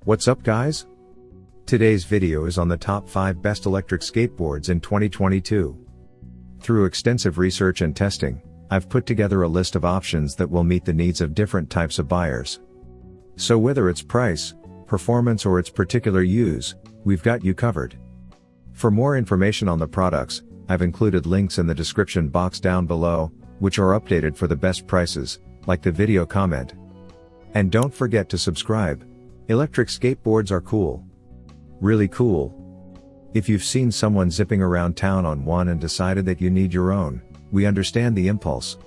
What's up guys? Today's video is on the top 5 best electric skateboards in 2022. Through extensive research and testing, I've put together a list of options that will meet the needs of different types of buyers. So whether it's price, performance or its particular use, we've got you covered. For more information on the products, I've included links in the description box down below, which are updated for the best prices, like the video comment. And don't forget to subscribe. Electric skateboards are cool. Really cool. If you've seen someone zipping around town on one and decided that you need your own, we understand the impulse.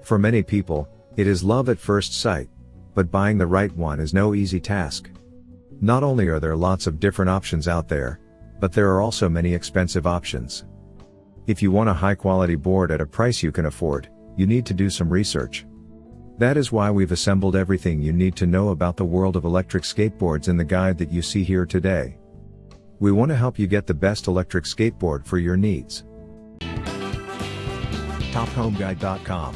For many people, it is love at first sight, but buying the right one is no easy task. Not only are there lots of different options out there, but there are also many expensive options. If you want a high-quality board at a price you can afford, you need to do some research. That is why we've assembled everything you need to know about the world of electric skateboards in the guide that you see here today. We want to help you get the best electric skateboard for your needs. TopHomeGuide.com.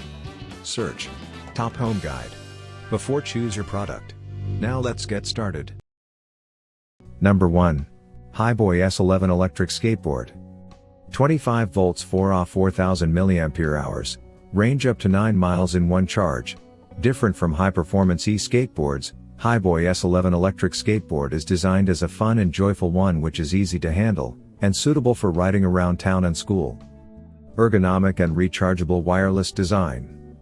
Search Top Home Guide before choose your product. Now let's get started. Number 1. Highboy S11 Electric Skateboard. 25 volts 4Ah 4000 mAh, range up to 9 miles in one charge. Different from high-performance e-skateboards, Highboy S11 electric skateboard is designed as a fun and joyful one which is easy to handle, and suitable for riding around town and school. Ergonomic and rechargeable wireless design.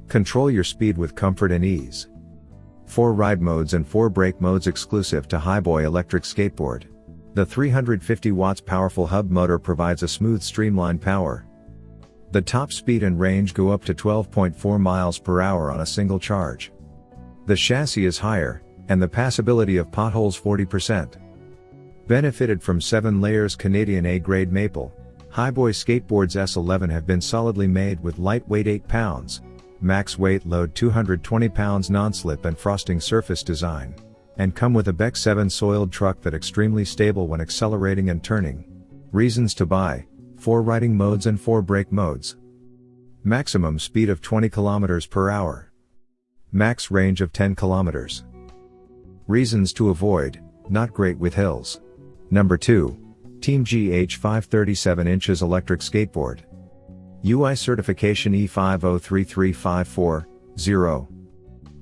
Control your speed with comfort and ease. 4 ride modes and 4 brake modes exclusive to Highboy electric skateboard. The 350 watts powerful hub motor provides a smooth streamlined power. The top speed and range go up to 12.4 miles per hour on a single charge. The chassis is higher, and the passability of potholes 40%. Benefited from 7 layers Canadian A-grade maple, Highboy skateboards S11 have been solidly made with lightweight 8 pounds, max weight load 220 pounds non-slip and frosting surface design, and come with a Beck 7 soiled truck that extremely stable when accelerating and turning. Reasons to buy: 4 riding modes and 4 brake modes. Maximum speed of 20 km per hour. Max range of 10 km. Reasons to avoid: not great with hills. Number 2. Team GH 537 inches electric skateboard. UI certification E503354-0.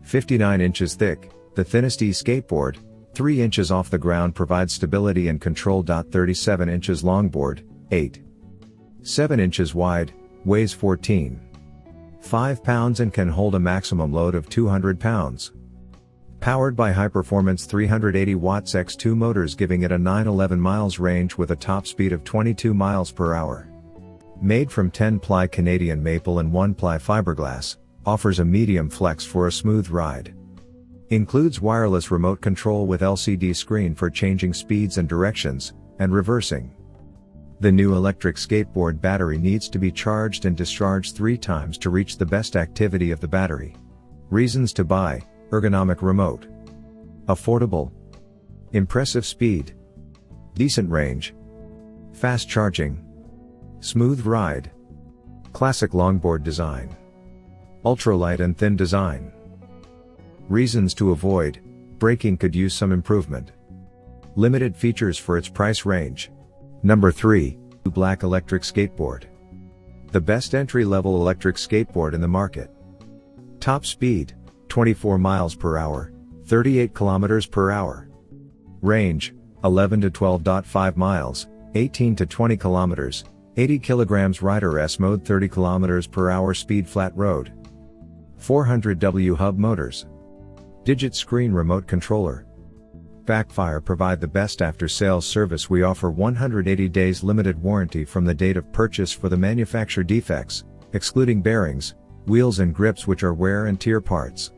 59 inches thick, the thinnest e-skateboard, 3 inches off the ground provides stability and control. 37 inches longboard, 8.7 inches wide, weighs 14.5 pounds and can hold a maximum load of 200 pounds. Powered by high-performance 380 watts X2 motors giving it a 911 miles range with a top speed of 22 miles per hour. Made from 10-ply Canadian maple and 1-ply fiberglass, offers a medium flex for a smooth ride. Includes wireless remote control with LCD screen for changing speeds and directions, and reversing. The new electric skateboard battery needs to be charged and discharged 3 times to reach the best activity of the battery. Reasons to buy: ergonomic remote. Affordable. Impressive speed. Decent range. Fast charging. Smooth ride. Classic longboard design. Ultralight and thin design. Reasons to avoid: braking could use some improvement. Limited features for its price range. Number 3. Black electric skateboard. The best entry-level electric skateboard in the market. Top speed: 24 miles per hour, 38 kilometers per hour. Range: 11 to 12.5 miles, 18 to 20 kilometers, 80 kilograms. Rider S mode 30 kilometers per hour speed flat road. 400W hub motors. Digit screen remote controller. Backfire provide the best after-sales service. We offer 180 days limited warranty from the date of purchase for the manufacturer defects, excluding bearings, wheels and grips which are wear and tear parts.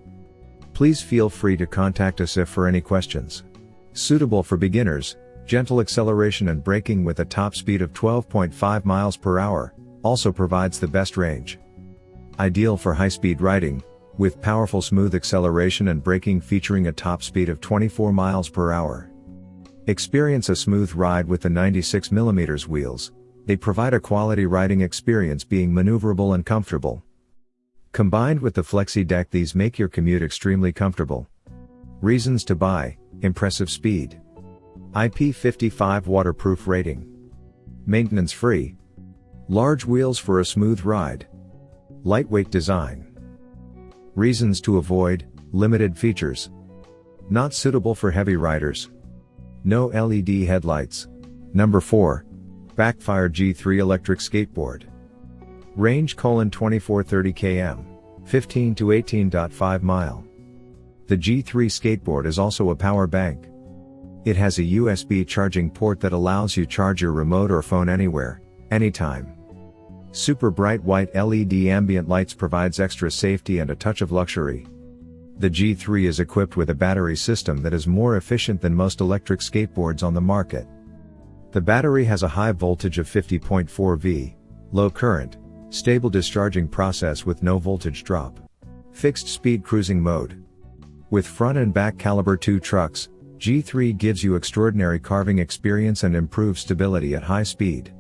Please feel free to contact us if for any questions. Suitable for beginners, gentle acceleration and braking with a top speed of 12.5 miles per hour, also provides the best range. Ideal for high-speed riding, with powerful smooth acceleration and braking featuring a top speed of 24 miles per hour. Experience a smooth ride with the 96mm wheels. They provide a quality riding experience being maneuverable and comfortable. Combined with the flexi deck, these make your commute extremely comfortable. Reasons to buy: Impressive speed. IP55 waterproof rating. Maintenance free. Large wheels for a smooth ride. Lightweight design. Reasons to avoid: limited features. Not suitable for heavy riders. No LED headlights. Number 4. Backfire G3 Electric Skateboard. Range: 2430 km, 15 to 18.5 mile. The G3 skateboard is also a power bank. It has a USB charging port that allows you charge your remote or phone anywhere, anytime. Super bright white LED ambient lights provides extra safety and a touch of luxury. The G3 is equipped with a battery system that is more efficient than most electric skateboards on the market. The battery has a high voltage of 50.4 V, low current, stable discharging process with no voltage drop. Fixed speed cruising mode. With front and back caliber 2 trucks, G3 gives you extraordinary carving experience and improved stability at high speed.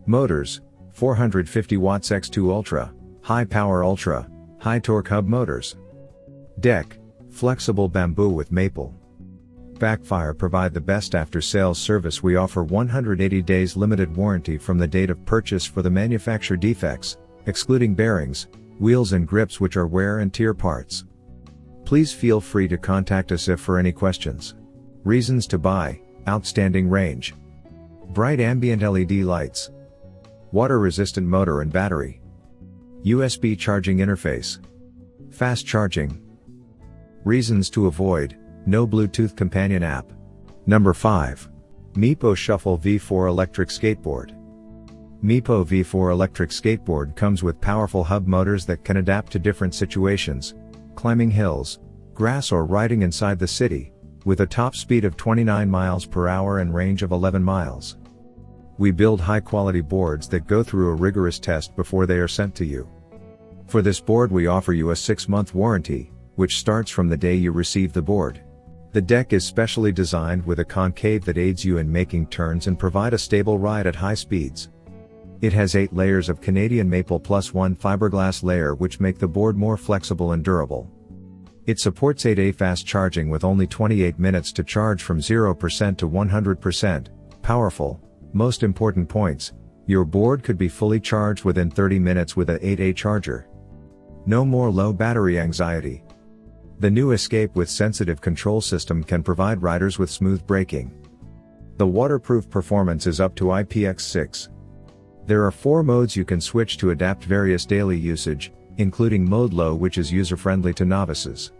Motors: 450 watts X2 Ultra, High Power Ultra, High Torque hub motors. Deck: flexible bamboo with maple. Backfire provide the best after-sales service. We offer 180 days limited warranty from the date of purchase for the manufacturer defects, excluding bearings, wheels and grips which are wear and tear parts. Please feel free to contact us if for any questions. Reasons to buy: outstanding range. Bright ambient LED lights. Water-resistant motor and battery. USB charging interface. Fast charging. Reasons to avoid: no Bluetooth companion app. Number 5. Meepo Shuffle V4 Electric Skateboard. Meepo V4 Electric Skateboard comes with powerful hub motors that can adapt to different situations: climbing hills, grass or riding inside the city, with a top speed of 29 miles per hour and range of 11 miles. We build high-quality boards that go through a rigorous test before they are sent to you. For this board we offer you a 6-month warranty, which starts from the day you receive the board. The deck is specially designed with a concave that aids you in making turns and provide a stable ride at high speeds. It has 8 layers of Canadian maple plus 1 fiberglass layer which make the board more flexible and durable. It supports 8A fast charging with only 28 minutes to charge from 0% to 100%, powerful. Most important points: your board could be fully charged within 30 minutes with a 8A charger. No more low battery anxiety. The new Escape with sensitive control system can provide riders with smooth braking. The waterproof performance is up to IPX6. There are 4 modes you can switch to adapt various daily usage, including Mode Low which is user-friendly to novices.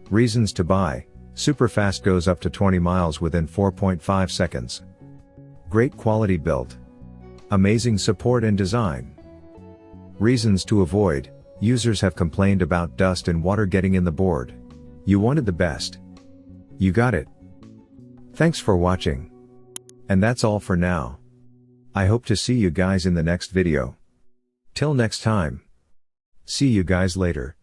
Reasons to buy: super fast, goes up to 20 miles within 4.5 seconds. Great quality built. Amazing support and design. Reasons to avoid: users have complained about dust and water getting in the board. You wanted the best. You got it. Thanks for watching. And that's all for now. I hope to see you guys in the next video. Till next time. See you guys later.